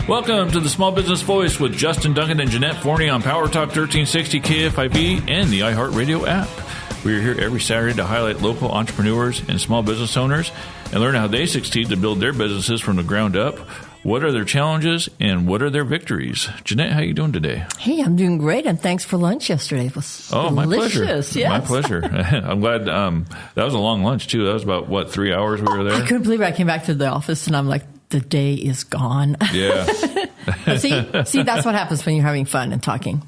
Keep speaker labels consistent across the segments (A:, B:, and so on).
A: Welcome to the Small Business Voice with Justin Duncan and Jeanette Forney on Power Talk 1360 KFIV and the iHeartRadio app. We are here every Saturday to highlight local entrepreneurs and small business owners and learn how they succeed to build their businesses from the ground up. What are their challenges and what are their victories? Jeanette, how are you doing today?
B: Hey, I'm doing great, and thanks for lunch yesterday. It was delicious.
A: My pleasure.
B: Yes.
A: My pleasure. I'm glad. That was a long lunch, too. That was about, 3 hours we were there?
B: I couldn't believe it. I came back to the office, and I'm like, the day is gone.
A: Yeah.
B: see, that's what happens when you're having fun and talking.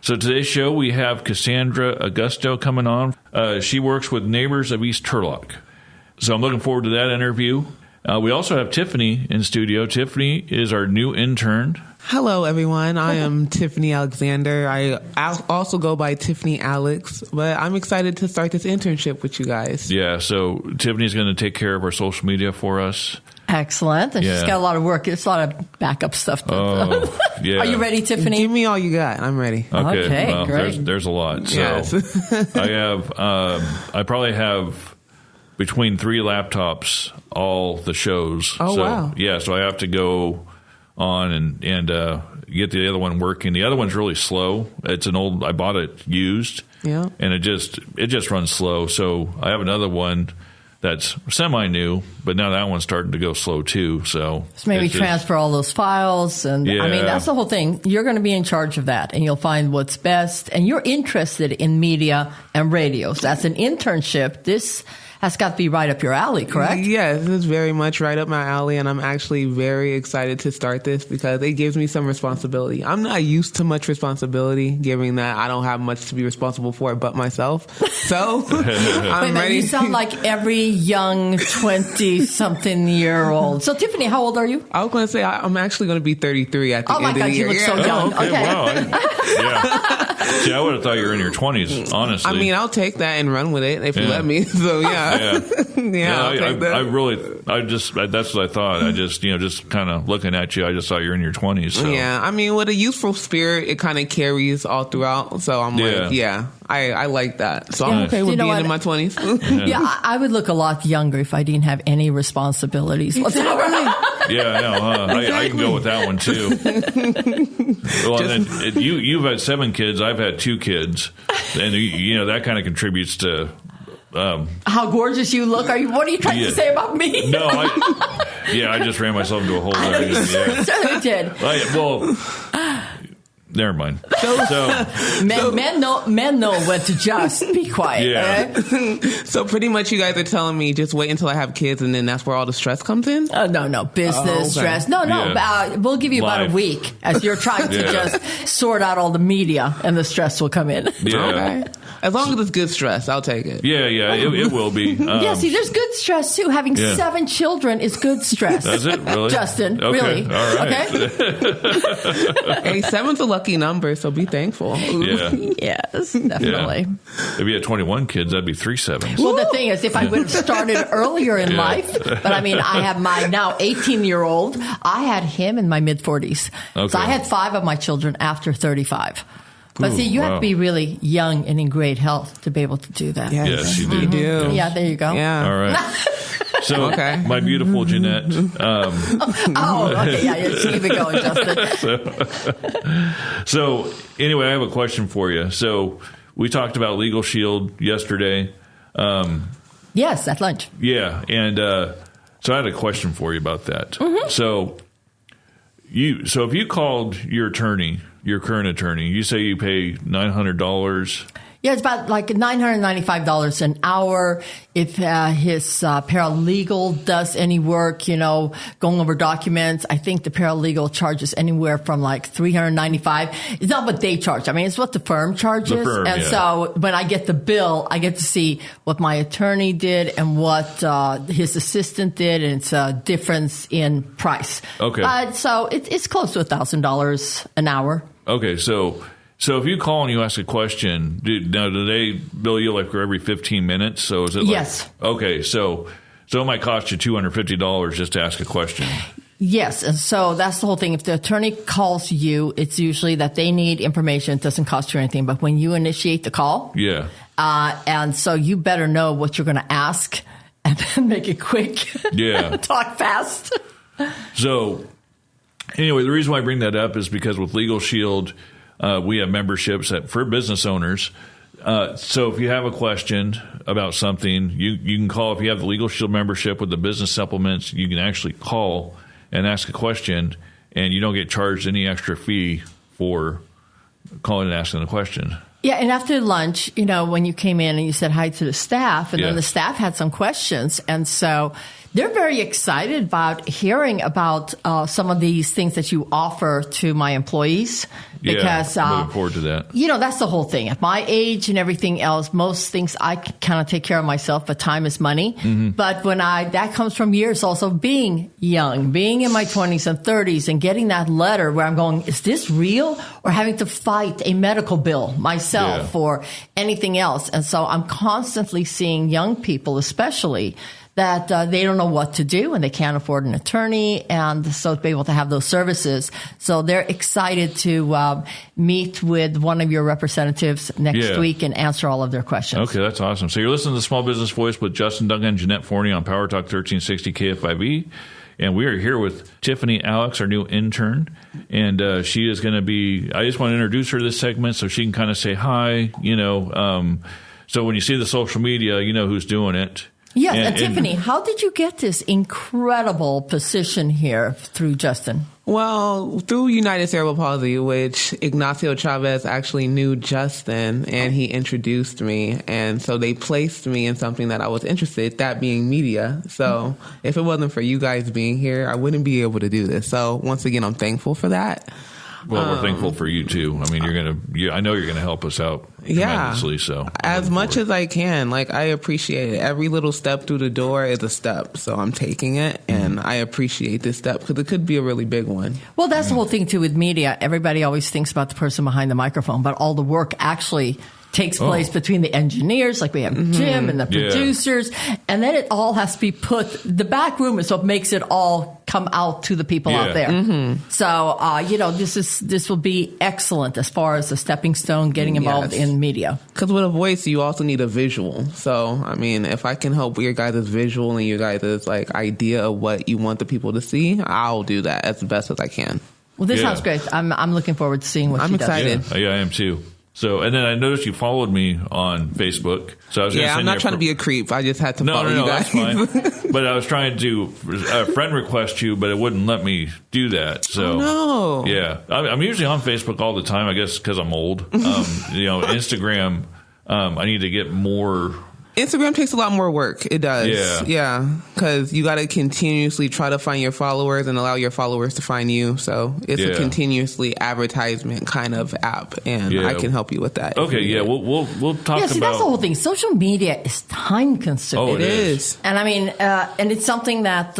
A: So today's show, we have Cassandra Augusto coming on. She works with Neighbors of East Turlock. So I'm looking forward to that interview. We also have Tiffany in studio. Tiffany is our new intern.
C: Hello, everyone. I am Tiffany Alexander. I also go by Tiffany Alex, but I'm excited to start this internship with you guys.
A: Yeah, so Tiffany's going to take care of our social media for us.
B: Excellent. And she's got a lot of work. It's a lot of backup stuff.
A: Yeah.
B: Are you ready, Tiffany?
C: Give me all you got. I'm ready.
A: Okay, well,
B: great.
A: There's a lot. So
C: yes.
A: I probably have between 3 laptops, all the shows.
C: Oh,
A: so,
C: wow.
A: Yeah, so I have to go on and get the other one working. The other one's really slow. It's an old, I bought it used.
C: Yeah.
A: And it just runs slow. So I have another one that's semi-new, but now that one's starting to go slow too. So
B: maybe transfer all those files. And
A: yeah.
B: I mean, that's the whole thing. You're going to be in charge of that, and you'll find what's best. And you're interested in media and radio. So that's an internship. This has got to be right up your alley, correct?
C: Yes, it's very much right up my alley, and I'm actually very excited to start this because it gives me some responsibility. I'm not used to much responsibility, given that I don't have much to be responsible for but myself. So I'm ready.
B: You sound like every young 20-something-year-old. So, Tiffany, how old are you?
C: I was going to say I'm actually going to be 33 at the end of the year.
B: Oh, my God, you look so young.
A: Okay,
B: okay.
A: wow. Yeah. See, I would have thought you were in your 20s, honestly.
C: I mean, I'll take that and run with it if you let me. So, yeah.
A: Yeah,
C: I'll take that.
A: That's what I thought. I just, just kind of looking at you, I just thought you're in your 20s. So.
C: Yeah, I mean, with a youthful spirit, it kind of carries all throughout. So I'm I like that. So I'm okay with being in my 20s.
B: Yeah, I would look a lot younger if I didn't have any responsibilities whatsoever.
A: Yeah, I can go with that one too. Well, you've had 7 kids. I've had 2 kids, and that kind of contributes to
B: how gorgeous you look. What are you trying to say about me?
A: No, I just ran myself into a hole there.
B: You certainly did.
A: Never mind.
B: Men know when to just be quiet.
A: Yeah.
B: Okay?
C: So pretty much you guys are telling me just wait until I have kids and then that's where all the stress comes in?
B: No. Business, stress. No.
A: Yeah.
B: We'll give you
A: Life.
B: about a week as you're trying to just sort out all the media and the stress will come in.
A: Yeah.
C: Okay. As long as it's good stress, I'll take it.
A: Yeah, it will be.
B: See, there's good stress too. Having 7 children is good stress.
A: Does it really?
B: Justin,
A: okay.
B: really?
A: All right.
B: Okay.
C: Hey, 7's a lucky number, so be thankful.
A: Yeah.
B: Yes, definitely.
A: Yeah. If you had 21 kids, that'd be 3 7s.
B: Well, the thing is, if I would have started earlier in life, but I mean, I have my now 18-year-old. I had him in my mid-40s.
A: Okay.
B: So I had 5 of my children after 35. But see, you have to be really young and in great health to be able to do that.
A: Yes, you do.
C: You do.
B: Yeah, there you go.
C: Yeah.
A: All right. So, my beautiful Jeanette.
B: Okay, just keep it going, Justin.
A: So, anyway, I have a question for you. So, we talked about Legal Shield yesterday.
B: Yes, at lunch.
A: Yeah, and so I had a question for you about that.
B: Mm-hmm.
A: So if you called your current attorney, you say you pay $900.
B: Yeah, it's about like $995 an hour. If his paralegal does any work, going over documents, I think the paralegal charges anywhere from like $395. It's not what they charge. I mean, it's what the firm charges. So when I get the bill, I get to see what my attorney did and what his assistant did, and it's a difference in price.
A: Okay.
B: So it's close to $1,000 an hour.
A: Okay, so if you call and you ask a question, do they bill you like for every 15 minutes? So is it like,
B: yes.
A: Okay, so it might cost you $250 just to ask a question.
B: Yes, and so that's the whole thing. If the attorney calls you, it's usually that they need information. It doesn't cost you anything. But when you initiate the call, and so you better know what you're going to ask and then make it quick.
A: Yeah.
B: Talk fast.
A: So, Anyway, the reason why I bring that up is because with Legal Shield, we have memberships for business owners. So if you have a question about something, you can call. If you have the Legal Shield membership with the business supplements, you can actually call and ask a question, and you don't get charged any extra fee for calling and asking a question.
B: Yeah, and after lunch, when you came in and you said hi to the staff, and then the staff had some questions, and so they're very excited about hearing about some of these things that you offer to my employees. Because
A: I'm looking forward to that.
B: That's the whole thing. At my age and everything else, most things I can kind of take care of myself, but time is money. Mm-hmm. But that comes from years also being young, being in my 20s and 30s, and getting that letter where I'm going, is this real? Or having to fight a medical bill myself or anything else. And so I'm constantly seeing young people, especially, that they don't know what to do and they can't afford an attorney, and so to be able to have those services. So they're excited to meet with one of your representatives next week and answer all of their questions.
A: Okay, that's awesome. So you're listening to the Small Business Voice with Justin Duncan and Jeanette Forney on Power Talk 1360 KFIV. And we are here with Tiffany Alex, our new intern. And she is going to be, I just want to introduce her to this segment so she can kind of say hi, so when you see the social media, you know who's doing it.
B: Yes, and Tiffany, how did you get this incredible position here through Justin?
C: Well, through United Cerebral Palsy, which Ignacio Chavez actually knew Justin, and he introduced me. And so they placed me in something that I was interested in, that being media. So if it wasn't for you guys being here, I wouldn't be able to do this. So once again, I'm thankful for that.
A: Well, we're thankful for you too. I mean, I know you're gonna help us out tremendously. So
C: as much as I can, I appreciate it. Every little step through the door is a step. So I'm taking it, and I appreciate this step because it could be a really big one.
B: Well, that's the whole thing too with media. Everybody always thinks about the person behind the microphone, but all the work actually takes place between the engineers, like we have Jim and the producers, and then it all has to be the back room is what makes it all come out to the people out there. Mm-hmm. So, this will be excellent as far as a stepping stone, getting involved in media.
C: Because with a voice, you also need a visual. So, I mean, if I can help your guys' visual and your guys' idea of what you want the people to see, I'll do that as best as I can.
B: Well, this sounds great. I'm looking forward to seeing what
C: I'm
B: she
C: excited.
B: does.
A: Yeah, I am too. So, and then I noticed you followed me on Facebook. So I was
C: I'm not trying to be a creep. I just had to follow you guys.
A: That's fine. But I was trying to friend request you, but it wouldn't let me do that. So, yeah, I'm usually on Facebook all the time. I guess because I'm old. Instagram. I need to get more.
C: Instagram takes a lot more work. It does. Yeah. Because you got to continuously try to find your followers and allow your followers to find you. So it's a continuously advertisement kind of app, and I can help you with that.
A: Okay. Yeah. We'll talk about.
B: That's the whole thing. Social media is time consuming.
A: Oh, it is.
B: And I mean, and it's something that,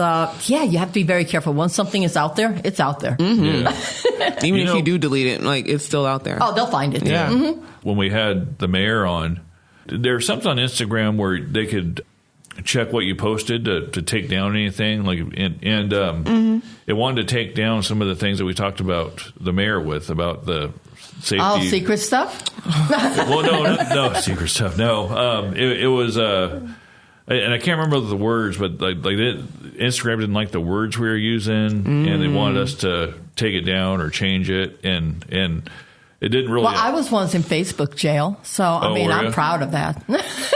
B: you have to be very careful. Once something is out there, it's out there.
C: Mm-hmm. Yeah. Even if you do delete it, it's still out there.
B: Oh, they'll find it.
C: Yeah.
B: Mm-hmm.
A: When we had the mayor on, there's something on Instagram where they could check what you posted to take down anything, it wanted to take down some of the things that we talked about the mayor with about the safety.
B: Oh, secret stuff?
A: Well, no, secret stuff. No, it was, and I can't remember the words, but Instagram didn't like the words we were using, and they wanted us to take it down or change it, and. It didn't really.
B: Well, I was once in Facebook jail, so I'm proud of that.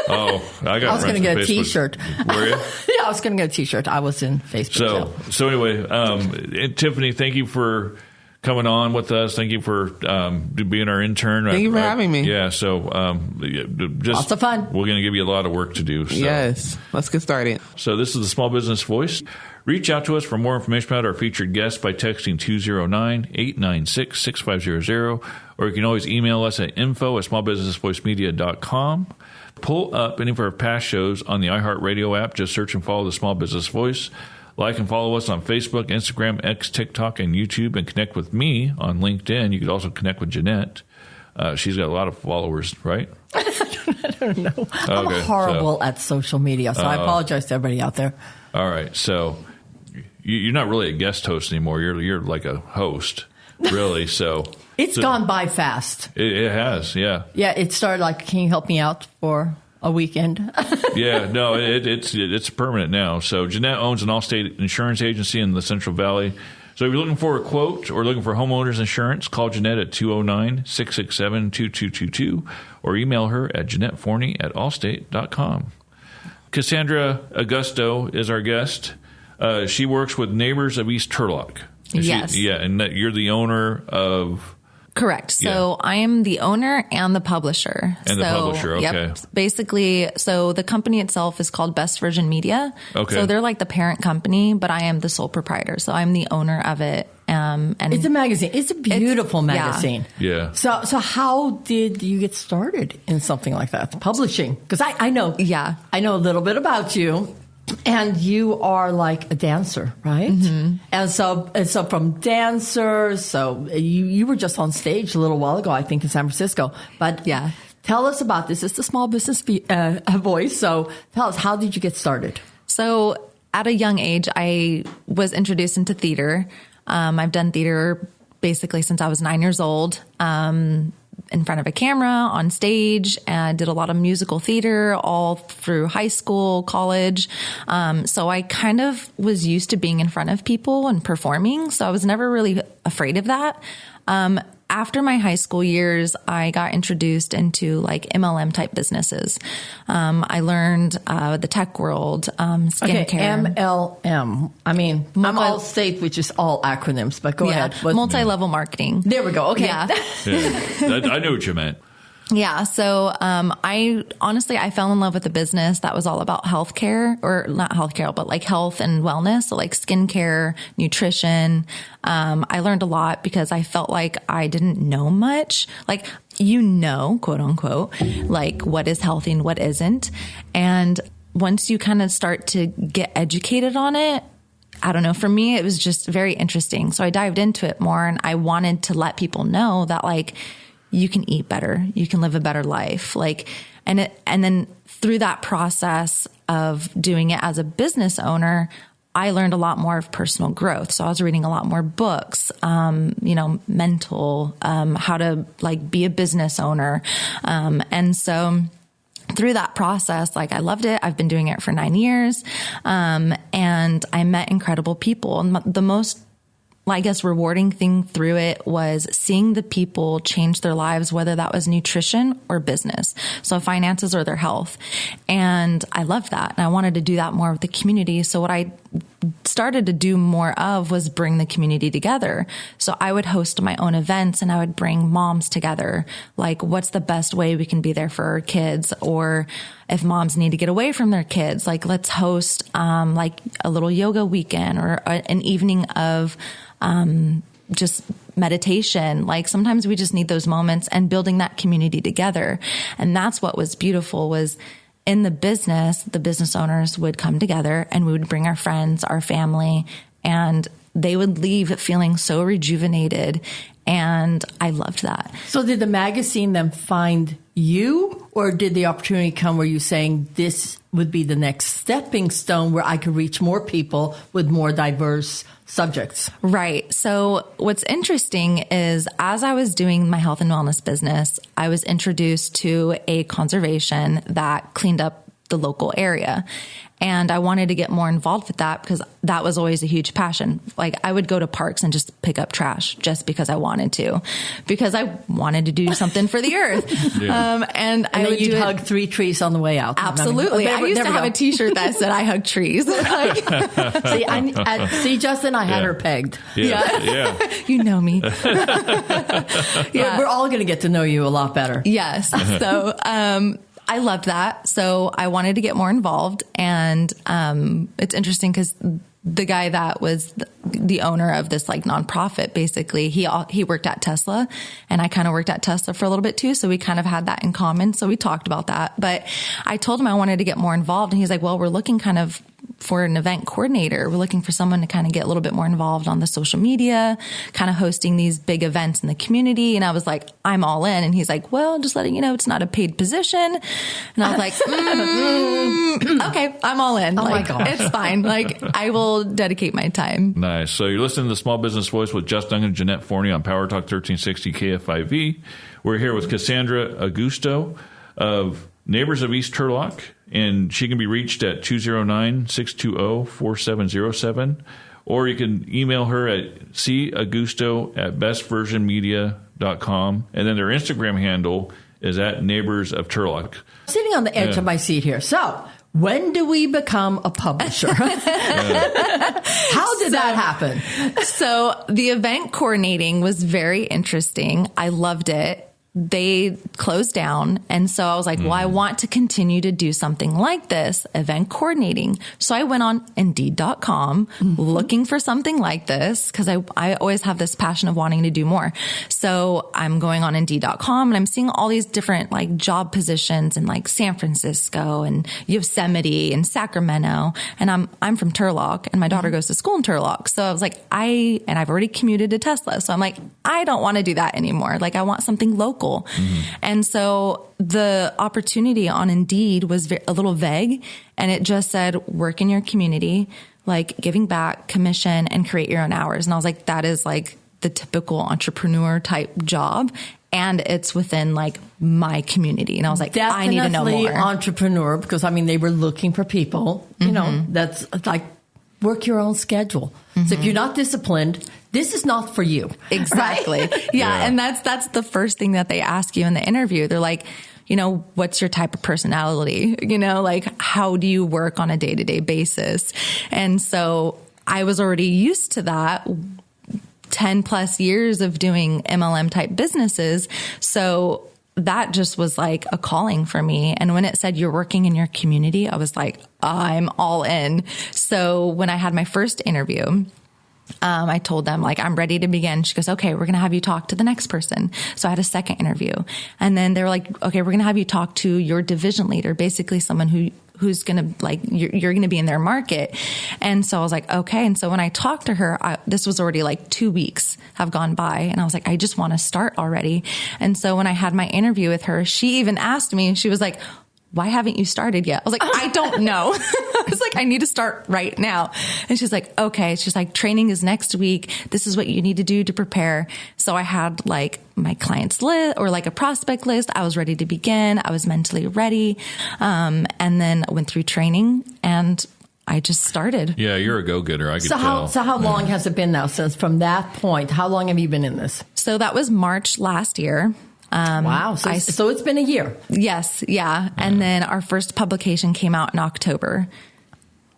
A: I was
B: going to get a T-shirt.
A: Were you?
B: Yeah, I was going to get a T-shirt. I was in Facebook jail.
A: So anyway, Tiffany, thank you for coming on with us. Thank you for being our intern.
C: Thank you for having me.
A: Yeah, so
B: lots of fun.
A: We're going to give you a lot of work to do. So.
C: Yes, let's get started.
A: So this is the Small Business Voice. Reach out to us for more information about our featured guests by texting 209-896-6500, or you can always email us at info@smallbusinessvoicemedia.com. Pull up any of our past shows on the iHeartRadio app. Just search and follow the Small Business Voice. Like and follow us on Facebook, Instagram, X, TikTok, and YouTube, and connect with me on LinkedIn. You could also connect with Jeanette. She's got a lot of followers, right?
B: I don't know. I'm horrible at social media, so I apologize to everybody out there.
A: All right, so you're not really a guest host anymore. You're like a host, really. So
B: it's gone by fast.
A: It has, yeah.
B: Yeah, it started can you help me out for a weekend?
A: Yeah, no, it's permanent now. So Jeanette owns an all-state insurance agency in the Central Valley. So if you're looking for a quote or looking for homeowners insurance, call Jeanette at 209-667-2222 or email her at JeanetteForney@allstate.com. Cassandra Augusto is our guest. She works with Neighbors of East Turlock.
D: Yes.
A: And that you're the owner of...
D: Correct. So I am the owner and the publisher.
A: And the publisher, okay.
D: Yep. Basically, so the company itself is called Best Version Media.
A: Okay.
D: So they're like the parent company, but I am the sole proprietor. So I'm the owner of it. And
B: it's a magazine. It's a beautiful magazine.
A: Yeah.
B: So how did you get started in something like that? Publishing? Because I know.
D: Yeah.
B: I know a little bit about you. And you are like a dancer, right?
D: Mm-hmm.
B: And so from dancers, so you were just on stage a little while ago, I think, in San Francisco. But
D: yeah,
B: tell us about this. It's the small business voice. So tell us, how did you get started?
D: So at a young age, I was introduced into theater. I've done theater basically since I was 9 years old. In front of a camera, on stage, and did a lot of musical theater all through high school, college. So I kind of was used to being in front of people and performing. So I was never really afraid of that. After my high school years, I got introduced into like MLM type businesses. I learned the tech world, skincare.
B: Okay, MLM. I mean, I'm all state, which is all acronyms, but go ahead.
D: Multi-level marketing.
B: There we go. Okay.
D: Yeah.
A: I knew what you meant.
D: Yeah. So, I fell in love with the business that was all about healthcare, or not healthcare, but like health and wellness. So like skincare, nutrition. I learned a lot because I felt like I didn't know much, like, quote unquote, like what is healthy and what isn't. And once you kind of start to get educated on it, I don't know, for me, it was just very interesting. So I dived into it more, and I wanted to let people know that like, you can eat better, you can live a better life. Like, and then through that process of doing it as a business owner, I learned a lot more of personal growth. So I was reading a lot more books, mental, how to like be a business owner. And so through that process, like I loved it. I've been doing it for 9 years. And I met incredible people. And the most, I guess, rewarding thing through it was seeing the people change their lives, whether that was nutrition or business. So finances or their health. And I loved that. And I wanted to do that more with the community. So what I started to do more of was bring the community together. So I would host my own events, and I would bring moms together. Like, what's the best way we can be there for our kids? Or if moms need to get away from their kids, like let's host, like a little yoga weekend or an evening of, just meditation. Like sometimes we just need those moments, and building that community together. And that's what was beautiful, was in the business owners would come together, and we would bring our friends, our family, and they would leave feeling so rejuvenated. And I loved that.
B: So did the magazine then find you, or did the opportunity come where you're saying this would be the next stepping stone where I could reach more people with more diverse subjects?
D: Right. So what's interesting is, as I was doing my health and wellness business, I was introduced to a conservation that cleaned up the local area. And I wanted to get more involved with that because that was always a huge passion. Like I would go to parks and just pick up trash just because I wanted to, because I wanted to do something for the earth.
B: Yeah.
D: And I would
B: you'd hug 3 trees on the way out.
D: Absolutely. I used to have a t-shirt that said I hug trees.
B: See, Justin, I had her pegged.
A: Yeah.
D: You know me.
B: We're all going to get to know you a lot better.
D: Yes. So, I loved that. So I wanted to get more involved. And it's interesting because the guy that was the owner of this like nonprofit, basically, he worked at Tesla, and I kind of worked at Tesla for a little bit too. So we kind of had that in common. So we talked about that. But I told him I wanted to get more involved, and he's like, well, we're looking kind of for an event coordinator. We're looking for someone to kind of get a little bit more involved on the social media, kind of hosting these big events in the community. And I was like, I'm all in. And he's like, well, just letting you know, it's not a paid position. And I was like, okay, I'm all in.
B: Oh
D: like,
B: my gosh.
D: It's fine. Like, I will dedicate my time.
A: Nice. So you're listening to the Small Business Voice with Just Duncan and Jeanette Forney on Power Talk 1360 KFIV. We're here with Cassandra Augusto of Neighbors of East Turlock, and she can be reached at 209-620-4707 or you can email her at caugusto@bestversionmedia.com. And then their Instagram handle is at Neighbors of Turlock.
B: Sitting on the edge of my seat here. So, when do we become a publisher? How did that happen?
D: So the event coordinating was very interesting. I loved it. They closed down. And so I was like, well, I want to continue to do something like this, event coordinating. So I went on Indeed.com looking for something like this because I always have this passion of wanting to do more. So I'm going on Indeed.com and I'm seeing all these different like job positions in like San Francisco and Yosemite and Sacramento. And I'm from Turlock and my daughter goes to school in Turlock. So I was like, I've already commuted to Tesla. So I'm like, I don't want to do that anymore. Like I want something local. And so the opportunity on Indeed was a little vague and it just said work in your community, like giving back, commission, and create your own hours. And I was like, that is like the typical entrepreneur type job. And it's within like my community. And I was like, I need to know more.
B: Entrepreneur, because I mean, they were looking for people, you know, that's like work your own schedule. So if you're not disciplined, this is not for you.
D: Exactly. Right? Yeah. And that's the first thing that they ask you in the interview. They're like, you know, what's your type of personality? You know, like how do you work on a day-to-day basis? And so I was already used to that 10 plus years of doing MLM type businesses. So that just was like a calling for me. And when it said you're working in your community, I was like, I'm all in. So when I had my first interview, I told them like, I'm ready to begin. She goes, okay, we're going to have you talk to the next person. So I had a second interview and then they were like, okay, we're going to have you talk to your division leader, basically someone who's going to like, you're going to be in their market. And so I was like, okay. And so when I talked to her, this was already like 2 weeks have gone by and I was like, I just want to start already. And so when I had my interview with her, she even asked me and she was like, why haven't you started yet? I was like, I don't know. I was like, I need to start right now. And she's like, okay. She's like, training is next week. This is what you need to do to prepare. So I had like my clients list or like a prospect list. I was ready to begin. I was mentally ready. And then I went through training and I just started.
A: Yeah, you're a go-getter. I could tell.
B: So how long has it been now since from that point? How long have you been in this?
D: So that was March last year.
B: Wow. So it's been a year.
D: Yes. Yeah. And then our first publication came out in October.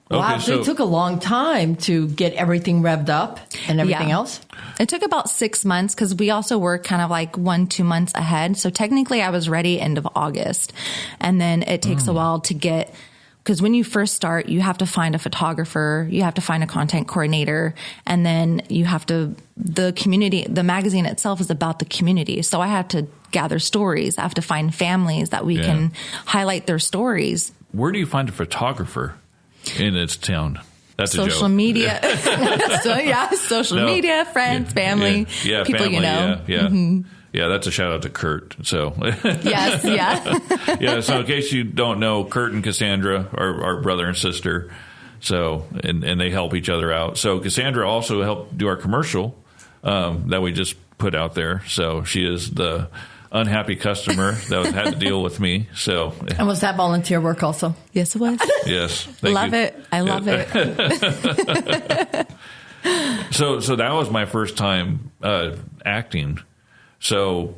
B: Wow.
A: Okay,
B: so it took a long time to get everything revved up and everything else.
D: It took about 6 months because we also work kind of like 1-2 months ahead. So technically I was ready end of August. And then it takes a while to get, because when you first start, you have to find a photographer, you have to find a content coordinator, and then you have to, the community, the magazine itself is about the community. So I had to gather stories. I have to find families that we can highlight their stories.
A: Where do you find a photographer in its town? That's
D: social
A: a joke.
D: Media. Social media, friends, family, people
A: family,
D: you know.
A: Yeah, that's a shout out to Kurt. So
D: yes,
A: yeah. So in case you don't know, Kurt and Cassandra are our brother and sister. So and they help each other out. So Cassandra also helped do our commercial that we just put out there. So she is the unhappy customer that had to deal with me. So
B: and was that volunteer work also?
D: Yes, it was.
A: Yes,
D: love it. I love it.
A: So that was my first time acting. So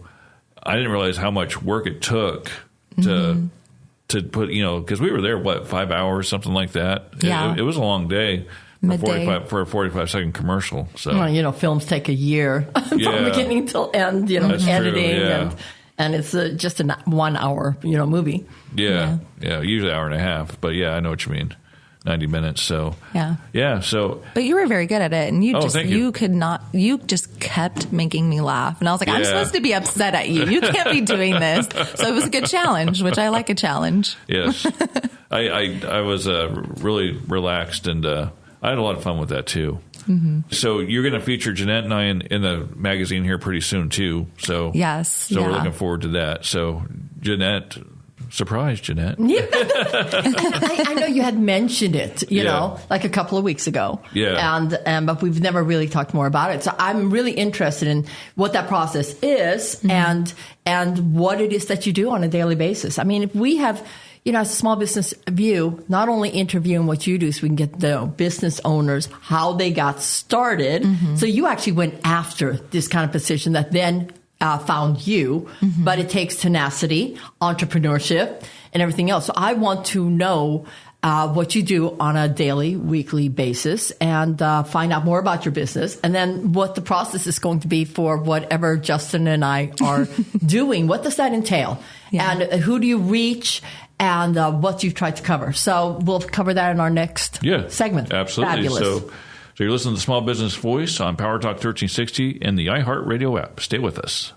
A: I didn't realize how much work it took to put, because we were there, 5 hours, something like that.
D: Yeah.
A: It was a long day for a 45-second commercial. So
B: well, films take a year from beginning till end, editing and it's just a 1 hour, movie.
A: Yeah, usually an hour and a half. But yeah, I know what you mean. 90 minutes. So yeah. So,
D: but you were very good at it, and you just kept making me laugh, and I was like, I'm supposed to be upset at you. You can't be doing this. So it was a good challenge, which I like a challenge.
A: Yes, I was really relaxed, and I had a lot of fun with that too. So you're going to feature Jeanette and I in the magazine here pretty soon too. So
D: yes,
A: so we're looking forward to that. So Jeanette. Surprise, Jeanette.
B: I know you had mentioned it, like a couple of weeks ago.
A: Yeah.
B: But we've never really talked more about it. So I'm really interested in what that process is and what it is that you do on a daily basis. I mean, if we have, as a small business view, not only interviewing what you do so we can get the business owners, how they got started. So you actually went after this kind of position that then found you, but it takes tenacity, entrepreneurship, and everything else. So I want to know what you do on a daily, weekly basis and find out more about your business and then what the process is going to be for whatever Justin and I are doing. What does that entail? Yeah. And who do you reach and what you've tried to cover? So we'll cover that in our next segment.
A: Absolutely.
B: Fabulous.
A: So you're listening to the Small Business Voice on Power Talk 1360 and the iHeartRadio app. Stay with us.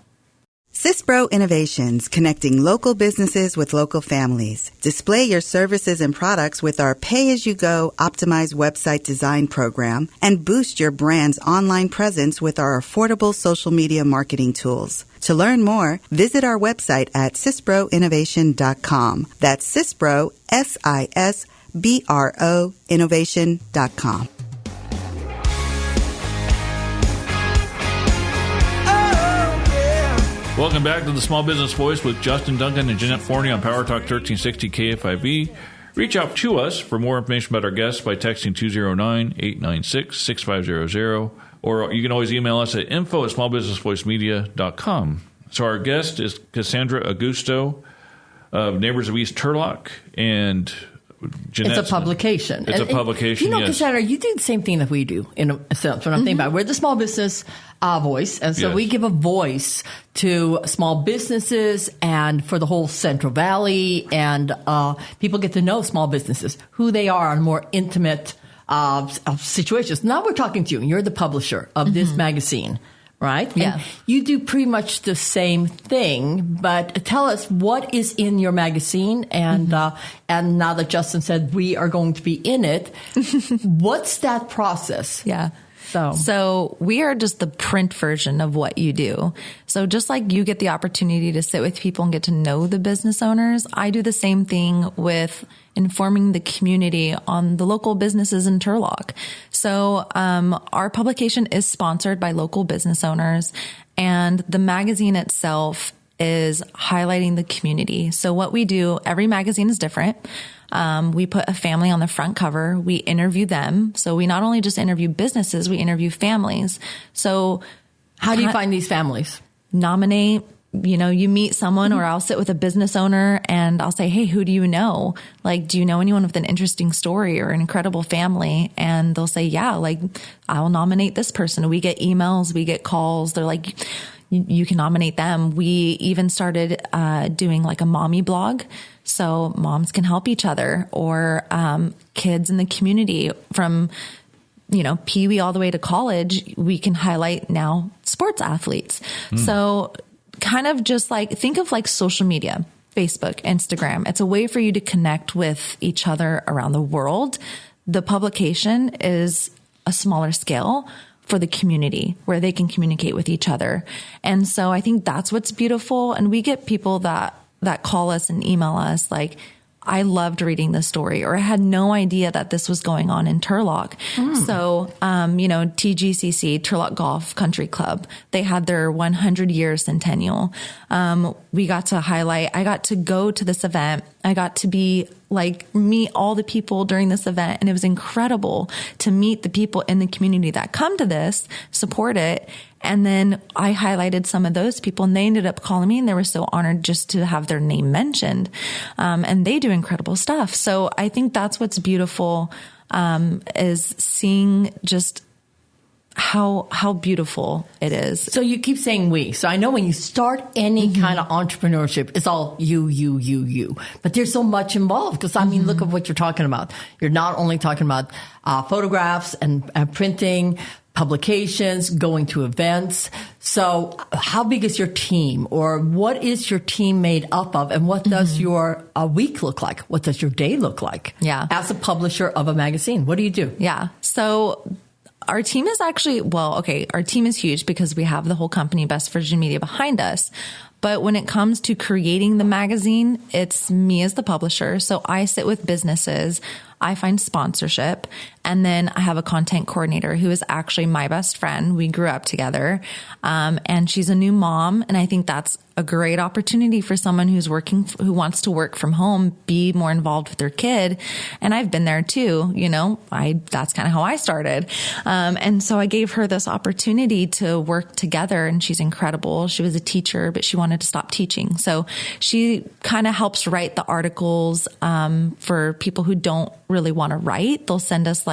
E: CISPRO Innovations, connecting local businesses with local families. Display your services and products with our pay-as-you-go optimized website design program and boost your brand's online presence with our affordable social media marketing tools. To learn more, visit our website at CISPROinnovation.com. That's CISPRO, SISBRO, innovation.com.
A: Welcome back to the Small Business Voice with Justin Duncan and Jeanette Forney on Power Talk 1360 KFIV. Reach out to us for more information about our guests by texting 209-896-6500, or you can always email us at info@smallbusinessvoicemedia.com. So our guest is Cassandra Augusto of Neighbors of East Turlock, and Jeanette.
B: It's a publication.
A: It's a publication, yes.
B: Cassandra, you do the same thing that we do in a sense. What I'm thinking about, we're the small business voice, and so we give a voice to small businesses and for the whole Central Valley, and people get to know small businesses, who they are on more intimate situations. Now we're talking to you, and you're the publisher of this magazine. Right?
D: Yeah.
B: And you do pretty much the same thing, but tell us what is in your magazine. And now that Justin said we are going to be in it, what's that process?
D: Yeah. So we are just the print version of what you do. So just like you get the opportunity to sit with people and get to know the business owners, I do the same thing with informing the community on the local businesses in Turlock. So our publication is sponsored by local business owners, and the magazine itself is highlighting the community. So what we do, every magazine is different. We put a family on the front cover. We interview them. So we not only just interview businesses, we interview families. So
B: how do you find these families?
D: Nominate, you meet someone, or I'll sit with a business owner and I'll say, hey, who do you know? Like, do you know anyone with an interesting story or an incredible family? And they'll say, yeah, like I'll nominate this person. We get emails, we get calls. They're like, you can nominate them. We even started doing like a mommy blog. So moms can help each other, or kids in the community from, Pee-wee all the way to college. We can highlight now sports athletes. So kind of just like, think of like social media, Facebook, Instagram. It's a way for you to connect with each other around the world. The publication is a smaller scale for the community where they can communicate with each other. And so I think that's what's beautiful. And we get people that call us and email us like, I loved reading this story, or I had no idea that this was going on in Turlock. So, TGCC, Turlock Golf Country Club, they had their 100-year centennial. We got to highlight, I got to go to this event. I got to meet all the people during this event. And it was incredible to meet the people in the community that come to this, support it. And then I highlighted some of those people, and they ended up calling me, and they were so honored just to have their name mentioned. And they do incredible stuff. So I think that's what's beautiful, is seeing just how beautiful it is.
B: So you keep saying we. So I know when you start any kind of entrepreneurship, it's all you. But there's so much involved, because I mean, look at what you're talking about. You're not only talking about photographs and printing, publications, going to events. So how big is your team, or what is your team made up of, and what does your week look like? What does your day look like?
D: Yeah.
B: As a publisher of a magazine, what do you do?
D: Yeah. So our team is actually, our team is huge because we have the whole company, Best Virgin Media, behind us. But when it comes to creating the magazine, it's me as the publisher. So I sit with businesses. I find sponsorship. And then I have a content coordinator who is actually my best friend. We grew up together. And she's a new mom. And I think that's a great opportunity for someone who wants to work from home, be more involved with their kid. And I've been there too. That's kind of how I started. And so I gave her this opportunity to work together, and she's incredible. She was a teacher, but she wanted to stop teaching. So she kind of helps write the articles, for people who don't really want to write. They'll send us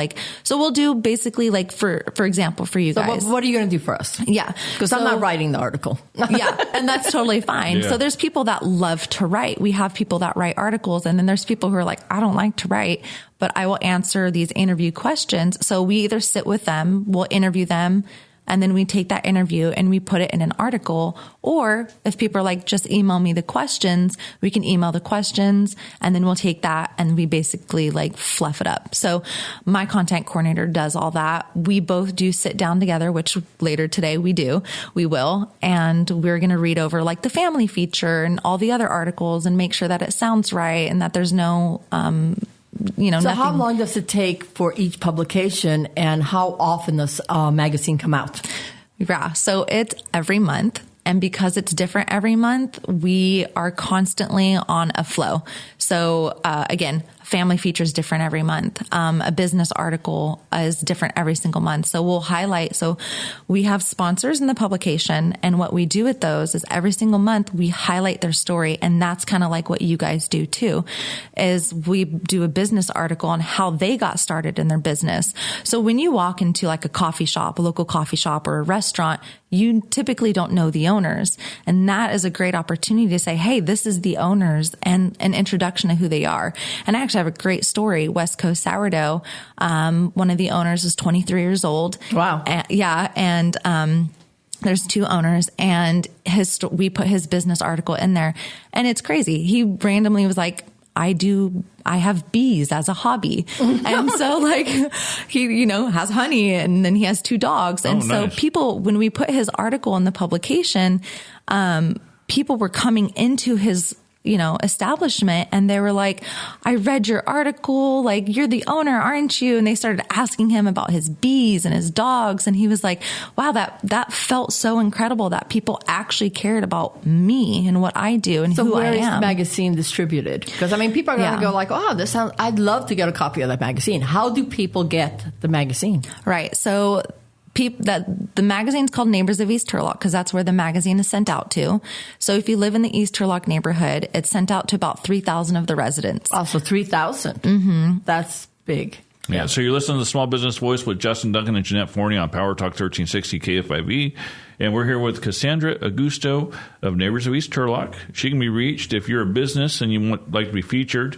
D: so we'll do basically for example, for you guys.
B: What are you going to do for us?
D: Yeah.
B: Because I'm not writing the article.
D: Yeah. And that's totally fine.
A: Yeah.
D: So there's people that love to write. We have people that write articles, and then there's people who are like, I don't like to write, but I will answer these interview questions. So we either sit with them, we'll interview them, and then we take that interview and we put it in an article. Or if people are like, just email me the questions, we can email the questions, and then we'll take that and we basically fluff it up. So my content coordinator does all that. We both do sit down together, which later today we will. And we're going to read over the family feature and all the other articles and make sure that it sounds right and that there's no,
B: So
D: nothing.
B: how long does it take for each publication, and how often does a magazine come out?
D: Yeah. So it's every month. And because it's different every month, we are constantly on a flow. So, again, family feature is different every month. A business article is different every single month. So we'll highlight. So we have sponsors in the publication. And what we do with those is every single month we highlight their story. And that's kind of like what you guys do too, is we do a business article on how they got started in their business. So when you walk into a coffee shop, a local coffee shop or a restaurant, you typically don't know the owners. And that is a great opportunity to say, hey, this is the owners, and an introduction to who they are. And I actually have a great story. West Coast Sourdough. One of the owners is 23 years old. Wow. And there's two owners, and we put his business article in there, and it's crazy. He randomly was like, I have bees as a hobby. And so he, has honey, and then he has 2 dogs. And so people, when we put his article in the publication, people were coming into his, establishment, and they were like, I read your article, you're the owner, aren't you? And they started asking him about his bees and his dogs. And he was like, wow, that felt so incredible that people actually cared about me and what I do and who I am. So
B: where is the magazine distributed? Because people are going to go oh, this sounds, I'd love to get a copy of that magazine. How do people get the magazine?
D: Right. So the magazine's called Neighbors of East Turlock because that's where the magazine is sent out to. So if you live in the East Turlock neighborhood, it's sent out to about 3,000 of the residents.
B: Oh, so 3,000. Mm-hmm. That's big.
A: Yeah, so you're listening to the Small Business Voice with Justin Duncan and Jeanette Forney on Power Talk 1360 KFIV. And we're here with Cassandra Augusto of Neighbors of East Turlock. She can be reached if you're a business and you like to be featured,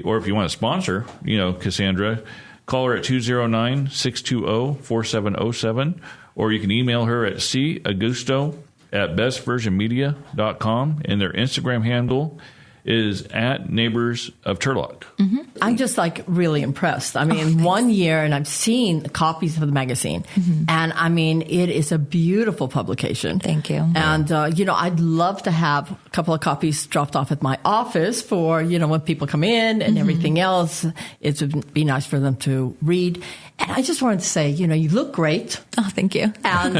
A: or if you want to sponsor, Cassandra. Call her at 209-620-4707, or you can email her at caugusto@bestversionmedia.com, and their Instagram handle is at Neighbors of Turlock.
B: Mm-hmm. I'm just really impressed. One year, and I've seen copies of the magazine, and it is a beautiful publication.
D: Thank you.
B: And, I'd love to have a couple of copies dropped off at my office for, when people come in and everything else. It would be nice for them to read. And I just wanted to say, you look great.
D: Oh, thank you.
B: And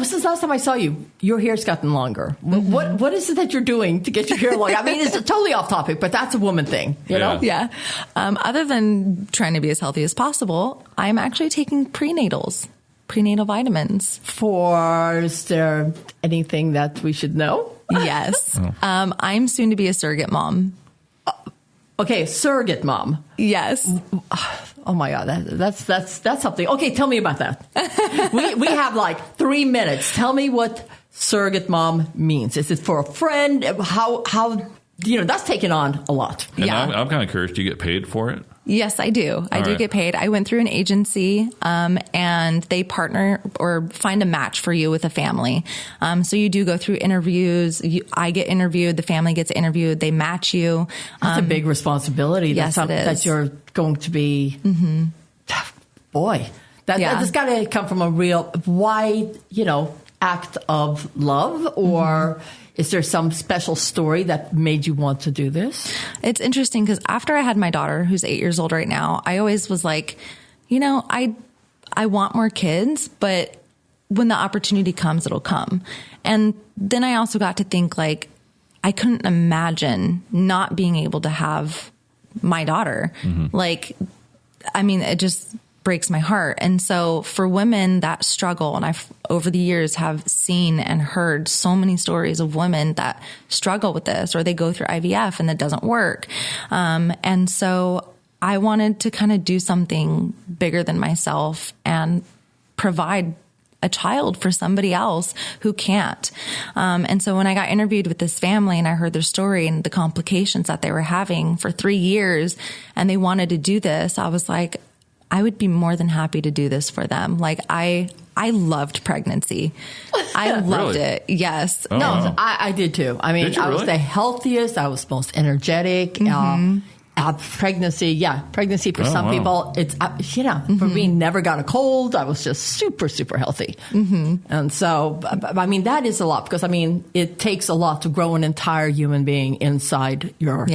B: since last time I saw you, your hair's gotten longer. Mm-hmm. What is it that you're doing to get your hair longer? It's totally off topic, but that's a woman thing, you know?
D: Yeah. Other than trying to be as healthy as possible, I'm actually taking prenatal vitamins.
B: Is there anything that we should know?
D: Yes. I'm soon to be a surrogate mom.
B: Okay, surrogate mom.
D: Yes.
B: Oh my God, that's something. Okay, tell me about that. we have 3 minutes. Tell me what surrogate mom means. Is it for a friend? How that's taken on a lot.
A: And I'm kind of curious. Do you get paid for it?
D: Yes, I do. I do get paid. I went through an agency, and they partner or find a match for you with a family. So you do go through interviews. I get interviewed. The family gets interviewed. They match you.
B: That's a big responsibility.
D: Yes, it is.
B: That you're going to be. Mm-hmm. Boy, that's got to come from a real wide, act of love, or Is there some special story that made you want to do this?
D: It's interesting because after I had my daughter, who's 8 years old right now, I always was like, I want more kids, but when the opportunity comes, it'll come. And then I also got to think like, I couldn't imagine not being able to have my daughter. Like, I mean, it just breaks my heart. And so for women that struggle, and I've over the years have seen and heard so many stories of women that struggle with this, or they go through IVF and it doesn't work. And so I wanted to kind of do something bigger than myself and provide a child for somebody else who can't. And so when I got interviewed with this family and I heard their story and the complications that they were having for 3 years and they wanted to do this, I was like, I would be more than happy to do this for them. Like I loved pregnancy. I loved it. Yes.
A: Oh,
B: No,
A: wow.
B: I did too. I mean,
A: Did you
B: I was
A: really?
B: the healthiest. I was most energetic. Pregnancy for some
A: wow.
B: people, it's, for me, never got a cold. I was just super, super healthy. And so, I mean, that is a lot because, I mean, it takes a lot to grow an entire human being inside your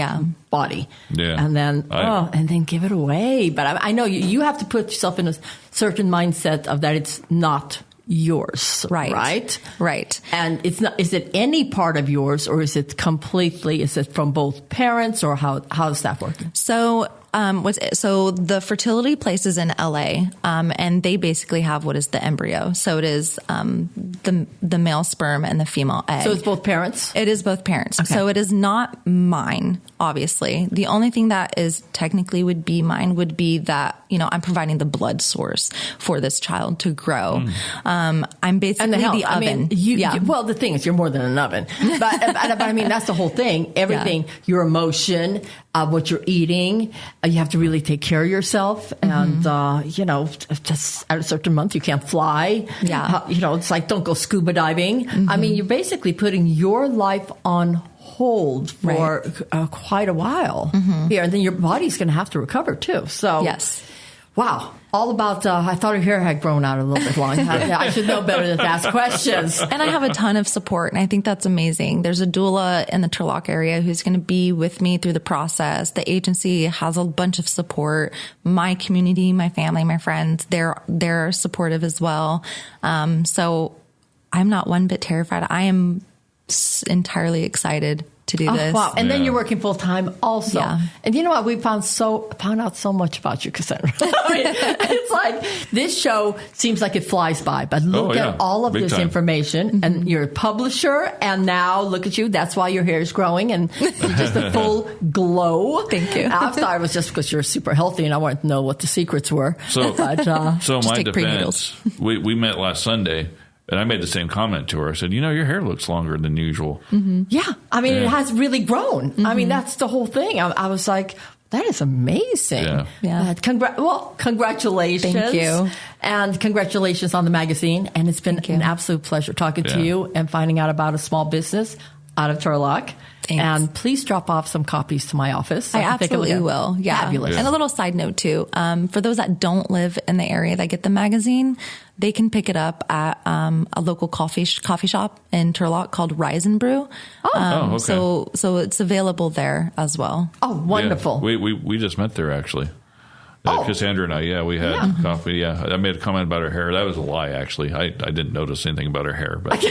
B: body.
A: Yeah.
B: And then give it away. But I know you have to put yourself in a certain mindset of that it's not yours. Right. And it's not, is it any part of yours or is it completely, is it from both parents or how does that work?
D: So, so the fertility place is in LA, and they basically have what is the embryo. So it is, the male sperm and the female egg.
B: So it's both parents?
D: It is both parents.
B: Okay.
D: So it is not mine, obviously. The only thing that is technically would be mine would be that, I'm providing the blood source for this child to grow. I'm basically the oven.
B: Well, the thing is, you're more than an oven. But I mean, that's the whole thing. Everything, your emotion, what you're eating, you have to really take care of yourself. And, just at a certain month, you can't fly.
D: Yeah.
B: It's like, don't go scuba diving. I mean, you're basically putting your life on hold for quite a while here. And then your body's going to have to recover too. So,
D: yes.
B: Wow. All about, I thought her hair had grown out a little bit long. I should know better than to ask questions.
D: And I have a ton of support, and I think that's amazing. There's a doula in the Turlock area who's going to be with me through the process. The agency has a bunch of support. My community, my family, my friends, they're supportive as well. So I'm not one bit terrified. I am entirely excited to do this.
B: Wow. And then you're working full time also.
D: Yeah.
B: And you know what? We found out so much about you, Cassandra. I mean, it's like this show seems like it flies by, but look at all of
A: Big
B: this
A: time.
B: information and you're a publisher and now look at you. That's why your hair is growing and you're just a full glow.
D: Thank you.
B: I thought it was just because you're super healthy and I wanted to know what the secrets were.
A: So,
B: But,
A: my
D: take
A: defense, we met last Sunday. And I made the same comment to her. I said, your hair looks longer than usual.
B: yeah. I mean, it has really grown. I mean, that's the whole thing. I was like, that is amazing.
D: Yeah.
B: Congratulations.
D: Thank you.
B: And congratulations on the magazine. And it's been an absolute pleasure talking to you and finding out about a small business out of Turlock.
D: Thanks.
B: And please drop off some copies to my office.
D: I absolutely will. Yeah.
B: Fabulous.
D: And a little side note too. For those that don't live in the area that get the magazine, they can pick it up at a local coffee shop in Turlock called Rise and Brew.
A: Okay.
D: So it's available there as well.
B: Oh, wonderful.
A: Yeah. We just met there actually. Cassandra and I, we had coffee. Yeah, I made a comment about her hair. That was a lie, actually. I didn't notice anything about her hair. But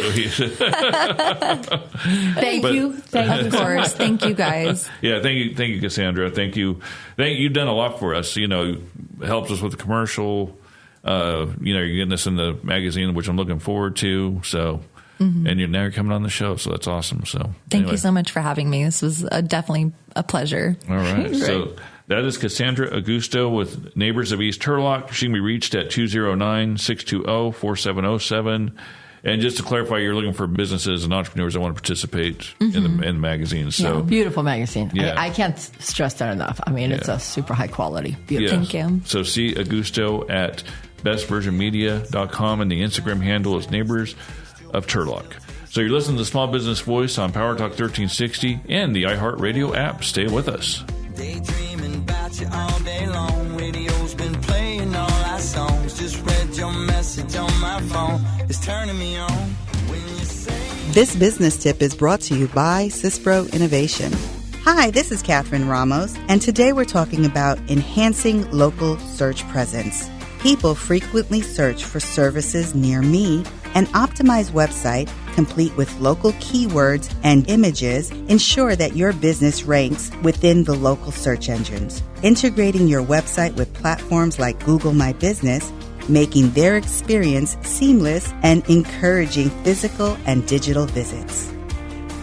B: Thank you.
D: Of course. Thank you guys.
A: Yeah, thank you, Cassandra. Thank you. You've done a lot for us. Helped us with the commercial. You're getting us in the magazine, which I'm looking forward to. So, and now you're coming on the show, so that's awesome. So,
D: Thank you so much for having me. This was definitely a pleasure.
A: All right. So that is Cassandra Augusto with Neighbors of East Turlock. She can be reached at 209-620-4707. And just to clarify, you're looking for businesses and entrepreneurs that want to participate in the magazine. So
B: beautiful magazine.
A: Yeah.
B: I can't stress that enough. I mean, it's a super high quality. Beautiful.
D: Thank you.
A: So see Augusto at bestversionmedia.com, and the Instagram handle is Neighbors of Turlock. So you're listening to Small Business Voice on Power Talk 1360 and the iHeartRadio app. Stay with us.
F: Daydreaming about you all day long. Radio's been playing all our songs. Just read your message on my phone. It's turning me on when you say
E: This business tip is brought to you by CISPRO Innovation. Hi, this is Catherine Ramos, and today we're talking about enhancing local search presence. People frequently search for services near me. An optimized website, complete with local keywords and images, ensure that your business ranks within the local search engines. Integrating your website with platforms like Google My Business, making their experience seamless and encouraging physical and digital visits.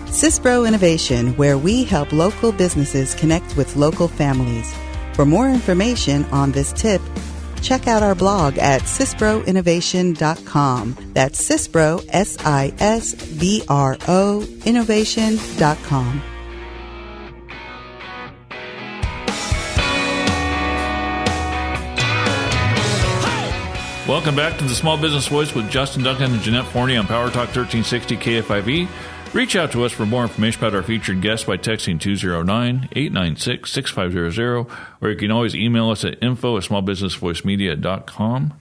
E: CISPRO Innovation, where we help local businesses connect with local families. For more information on this tip, check out our blog at CISPROinnovation.com. That's CISPRO, SISBRO, innovation.com.
A: Welcome back to the Small Business Voice with Justin Duncan and Jeanette Forney on Power Talk 1360 KFIV. Reach out to us for more information about our featured guests by texting 209-896-6500, or you can always email us at info@smallbusinessvoicemedia.com.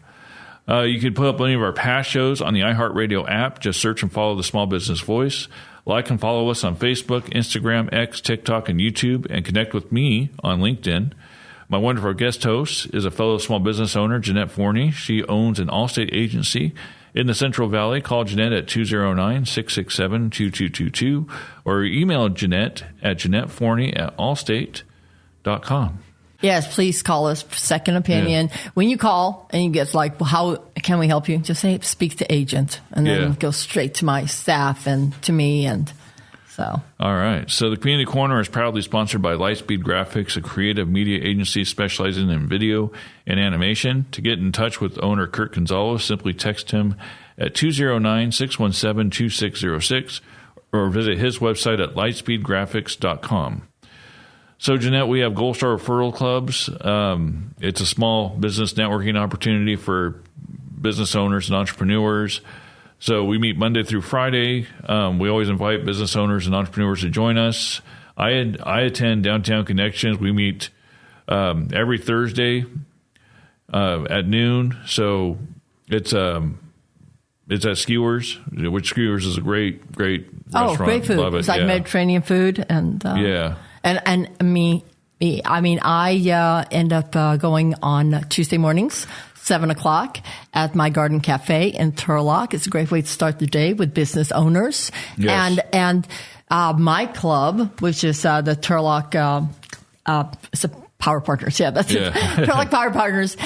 A: You can put up any of our past shows on the iHeartRadio app. Just search and follow the Small Business Voice. Like and follow us on Facebook, Instagram, X, TikTok, and YouTube, and connect with me on LinkedIn. My wonderful guest host is a fellow small business owner, Jeanette Forney. She owns an Allstate agency in the Central Valley. Call Jeanette at 209-667-2222 or email Jeanette at JeanetteForney@allstate.com.
B: Yes, please call us for second opinion. Yeah. When you call and you get like, well, how can we help you? Just say, speak to agent, and then go straight to my staff and to me. And so.
A: All right. So the Community Corner is proudly sponsored by Lightspeed Graphics, a creative media agency specializing in video and animation. To get in touch with owner Kurt Gonzalez, simply text him at 209-617-2606 or visit his website at lightspeedgraphics.com. So, Jeanette, we have Gold Star Referral Clubs. It's a small business networking opportunity for business owners and entrepreneurs. So we meet Monday through Friday. We always invite business owners and entrepreneurs to join us. I attend Downtown Connections. We meet every Thursday at noon. So it's at Skewers, which Skewers is a great restaurant.
B: Oh, great food.
A: Love it.
B: It's like Mediterranean food, and
A: yeah.
B: And I end up going on Tuesday mornings, 7:00 at my Garden Cafe in Turlock. It's a great way to start the day with business owners.
A: Yes.
B: And my club, which is the Turlock Power Partners. Yeah, that's it. Turlock Power Partners.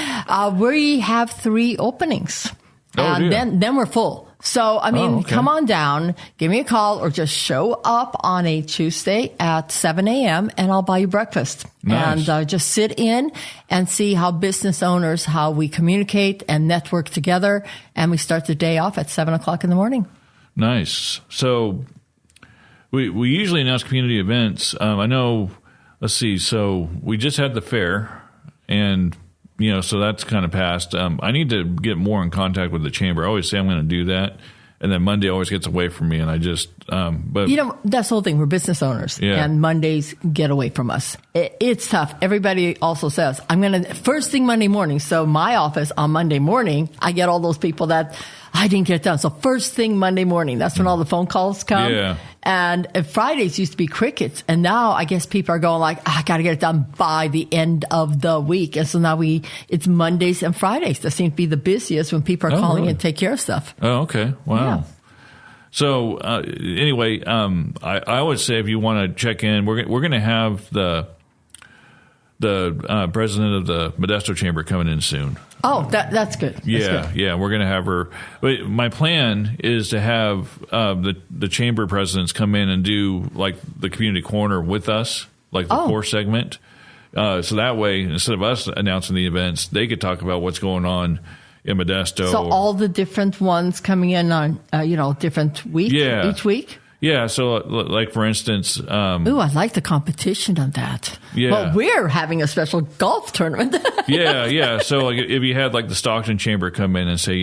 B: We have 3 openings. And then we're full. So, come on down, give me a call, or just show up on a Tuesday at 7 a.m. and I'll buy you breakfast.
A: Nice.
B: And just sit in and see how business owners, how we communicate and network together. And we start the day off at 7:00 in the morning.
A: Nice. So we usually announce community events. I know, let's see, so we just had the fair, and so that's kind of passed. I need to get more in contact with the chamber. I always say I'm going to do that, and then Monday always gets away from me, and I just, but
B: that's the whole thing. We're business owners, and Mondays get away from us. It's tough. Everybody also says, I'm going to, first thing Monday morning. So my office on Monday morning, I get all those people that I didn't get done. So first thing Monday morning, that's when all the phone calls come.
A: Yeah.
B: And Fridays used to be crickets. And now I guess people are going like, I got to get it done by the end of the week. And so now it's Mondays and Fridays that seem to be the busiest when people are calling
A: really?
B: and take care of stuff.
A: Oh, okay. Wow.
B: Yeah.
A: So anyway, I would say if you want to check in, we're going to have the president of the Modesto Chamber coming in soon.
B: Oh, that's good.
A: Yeah, we're going to have her. But my plan is to have the chamber presidents come in and do like the community corner with us, like the core segment. So that way, instead of us announcing the events, they could talk about what's going on in Modesto.
B: So all the different ones coming in on different weeks each week.
A: Yeah, so like for instance...
B: Ooh, I like the competition of that.
A: Yeah.
B: Well, we're having a special golf tournament.
A: yeah. So like if you had like the Stockton Chamber come in and say,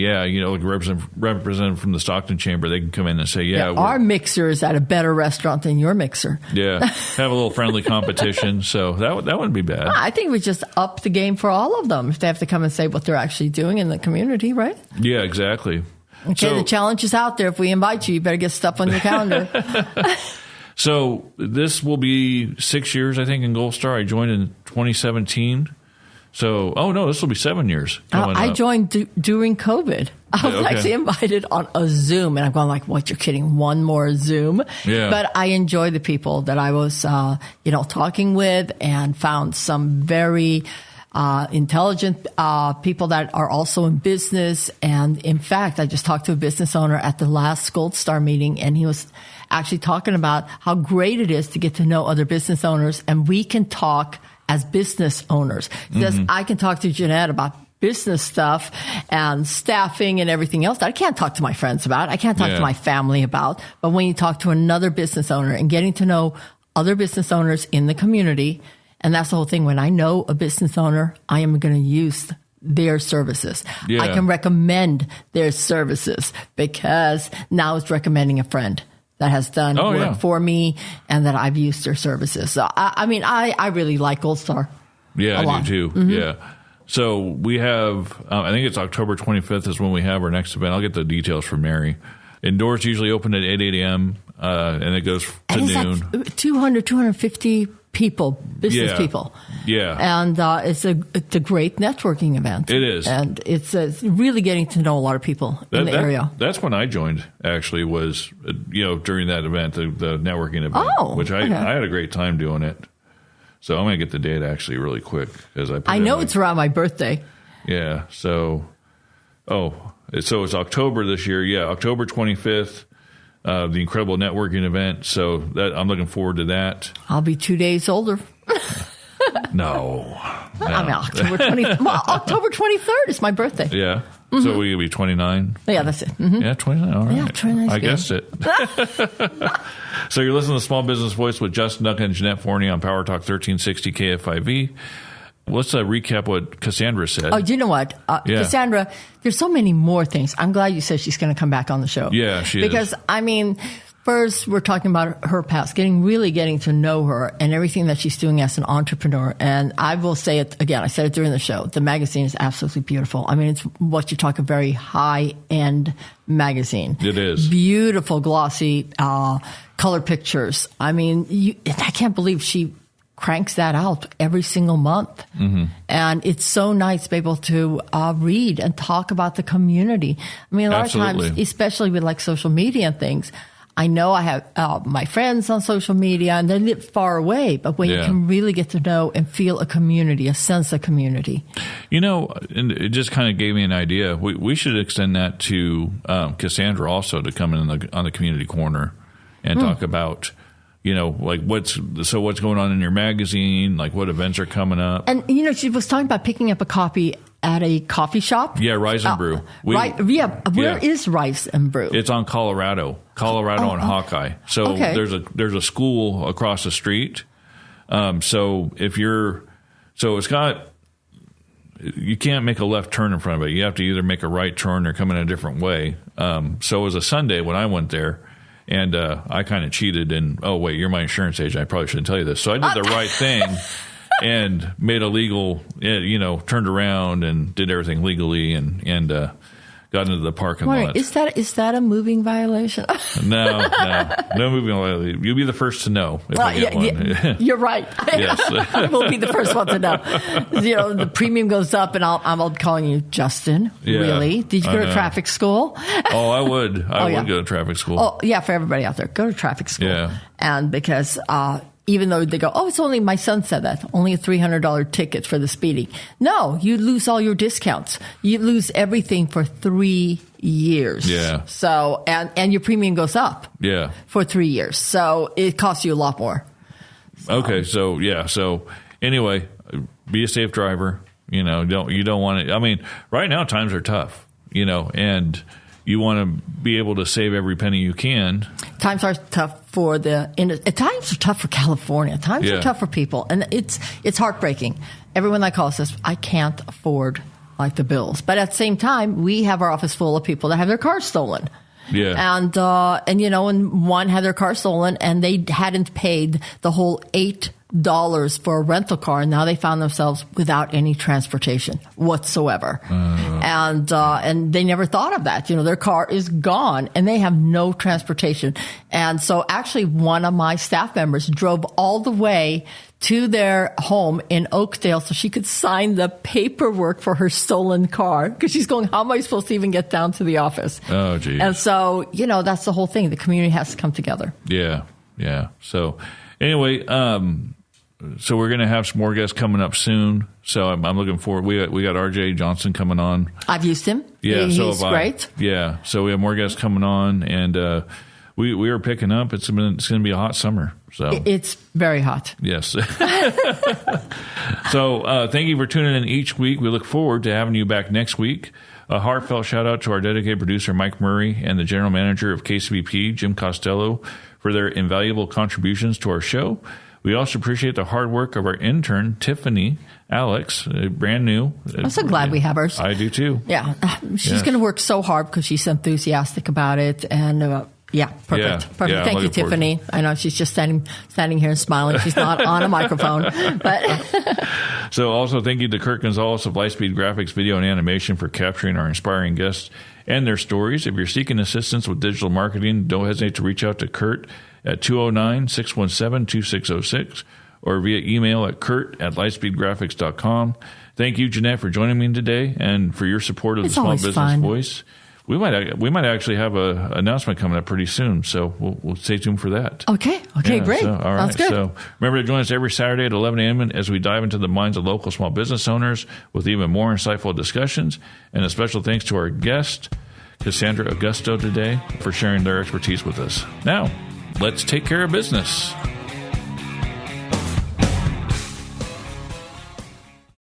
A: like representative from the Stockton Chamber, they can come in and say,
B: our mixer is at a better restaurant than your mixer.
A: Yeah, have a little friendly competition. So that wouldn't be bad.
B: I think we just up the game for all of them if they have to come and say what they're actually doing in the community, right?
A: Yeah, exactly.
B: Okay, the challenge is out there. If we invite you, you better get stuff on your calendar.
A: So this will be 6 years, I think, in Gold Star. I joined in 2017. So, this will be 7 years.
B: I joined during COVID. I was
A: Okay.
B: actually invited on a Zoom, and I'm going like, what, you're kidding? One more Zoom?
A: Yeah.
B: But I enjoyed the people that I was, talking with, and found some very intelligent people that are also in business. And in fact, I just talked to a business owner at the last Gold Star meeting, and he was actually talking about how great it is to get to know other business owners, and we can talk as business owners. Because I can talk to Jeanette about business stuff and staffing and everything else that I can't talk to my friends about. I can't talk to my family about. But when you talk to another business owner and getting to know other business owners in the community, and that's the whole thing. When I know a business owner, I am going to use their services.
A: Yeah.
B: I can recommend their services because now it's recommending a friend that has done work for me and that I've used their services. So, I really like Gold Star.
A: Yeah,
B: a
A: I
B: lot.
A: do too. Yeah. So we have, I think it's October 25th is when we have our next event. I'll get the details from Mary. And doors usually open at 8 a.m. And it goes to
B: And
A: noon.
B: it's like 200, 250 people, business people.
A: Yeah.
B: And it's a great networking event.
A: It is.
B: And it's really getting to know a lot of people in the area.
A: That's when I joined, actually, was, during that event, the networking event, which I had a great time doing it. So I'm going to get the date actually really quick. I
B: know it's around my birthday.
A: Yeah. So it's October this year. Yeah, October 25th. The incredible networking event. So I'm looking forward to that.
B: I'll be 2 days older.
A: No.
B: I mean, October 23rd is my birthday.
A: Yeah. So we could be 29.
B: Yeah, that's it. Mm-hmm.
A: Yeah, 29. All right.
B: Yeah, 29 is
A: I
B: good.
A: guessed it. So you're listening to Small Business Voice with Justin Duncan and Jeanette Forney on Power Talk 1360 KFIV. Let's recap what Cassandra said.
B: Oh, you know what? Cassandra, there's so many more things. I'm glad you said she's going to come back on the show.
A: Yeah, she is.
B: Because, first we're talking about her past, getting to know her and everything that she's doing as an entrepreneur. And I will say it again. I said it during the show. The magazine is absolutely beautiful. It's what you talk, a very high-end magazine.
A: It is.
B: Beautiful, glossy color pictures. I can't believe she cranks that out every single month. Mm-hmm. And it's so nice to be able to read and talk about the community. A lot
A: Absolutely.
B: of times, especially with like social media and things, I know I have my friends on social media and they live far away, but when you can really get to know and feel a community, a sense of community.
A: And it just kind of gave me an idea. We should extend that to Cassandra also to come in on the community corner and talk about like what's going on in your magazine, like what events are coming up.
B: And, she was talking about picking up a copy at a coffee shop.
A: Yeah, Rise and Brew.
B: Where is Rise and Brew?
A: It's on Colorado and Hawkeye. So there's a school across the street. So it's got, you can't make a left turn in front of it. You have to either make a right turn or come in a different way. So it was a Sunday when I went there. And I kind of cheated and, oh, wait, you're my insurance agent. I probably shouldn't tell you this. So I did the right thing and made a legal, turned around and did everything legally and got into the parking lot.
B: Is that a moving violation?
A: No moving violation. You'll be the first to know if I get one.
B: You're right.
A: Yes.
B: I will be the first one to know. The premium goes up and I'm calling you, Justin, really? Did you go to traffic school?
A: Oh, I would. I would go to traffic school.
B: Oh, yeah, for everybody out there, go to traffic school.
A: Yeah.
B: And because even though they go, it's only, my son said that, only a $300 ticket for the speeding. No, you lose all your discounts. You lose everything for 3 years.
A: Yeah.
B: So, and your premium goes up.
A: Yeah.
B: For 3 years. So it costs you a lot more.
A: Okay. So, So anyway, be a safe driver. You don't want to, right now times are tough, and you want to be able to save every penny you can. Times
B: are tough times are tough for California. Times are tough for people. And it's heartbreaking. Everyone that calls us, I can't afford the bills. But at the same time, we have our office full of people that have their cars stolen.
A: Yeah.
B: And one had their car stolen and they hadn't paid the whole $8 for a rental car, and now they found themselves without any transportation whatsoever. And they never thought of that. You know, their car is gone and they have no transportation. And so actually one of my staff members drove all the way to their home in Oakdale so she could sign the paperwork for her stolen car, because she's going, how am I supposed to even get down to the office?
A: Oh, geez.
B: And so, you know, that's the whole thing. The community has to come together.
A: Yeah. So anyway, so we're going to have some more guests coming up soon. So I'm looking forward. We got RJ Johnson coming on.
B: I've used him.
A: Yeah,
B: he's great.
A: Yeah, so we have more guests coming on, and we are picking up. It's going to be a hot summer. So
B: it's very hot.
A: Yes. So thank you for tuning in each week. We look forward to having you back next week. A heartfelt shout out to our dedicated producer, Mike Murray, and the general manager of KCBP, Jim Costello, for their invaluable contributions to our show. We also appreciate the hard work of our intern, Tiffany Alex, brand new.
B: I'm so glad we have her.
A: I do too.
B: Yeah. She's going to work so hard because she's enthusiastic about it. And perfect.
A: Yeah,
B: Thank you, Tiffany. I know she's just standing here and smiling. She's not on a microphone. But
A: So also thank you to Kurt Gonzalez of Lightspeed Graphics, Video, and Animation for capturing our inspiring guests and their stories. If you're seeking assistance with digital marketing, don't hesitate to reach out to Kurt at 209-617-2606 or via email at kurt@lightspeedgraphics.com. Thank you, Jeanette, for joining me today and for your support of the Small Business Voice. We might actually have an announcement coming up pretty soon, so we'll stay tuned for that.
B: Okay, great.
A: So, all right.
B: Sounds good.
A: So remember to join us every Saturday at 11 a.m. as we dive into the minds of local small business owners with even more insightful discussions. And a special thanks to our guest, Cassandra Augusto, today for sharing their expertise with us. Now, let's take care of business.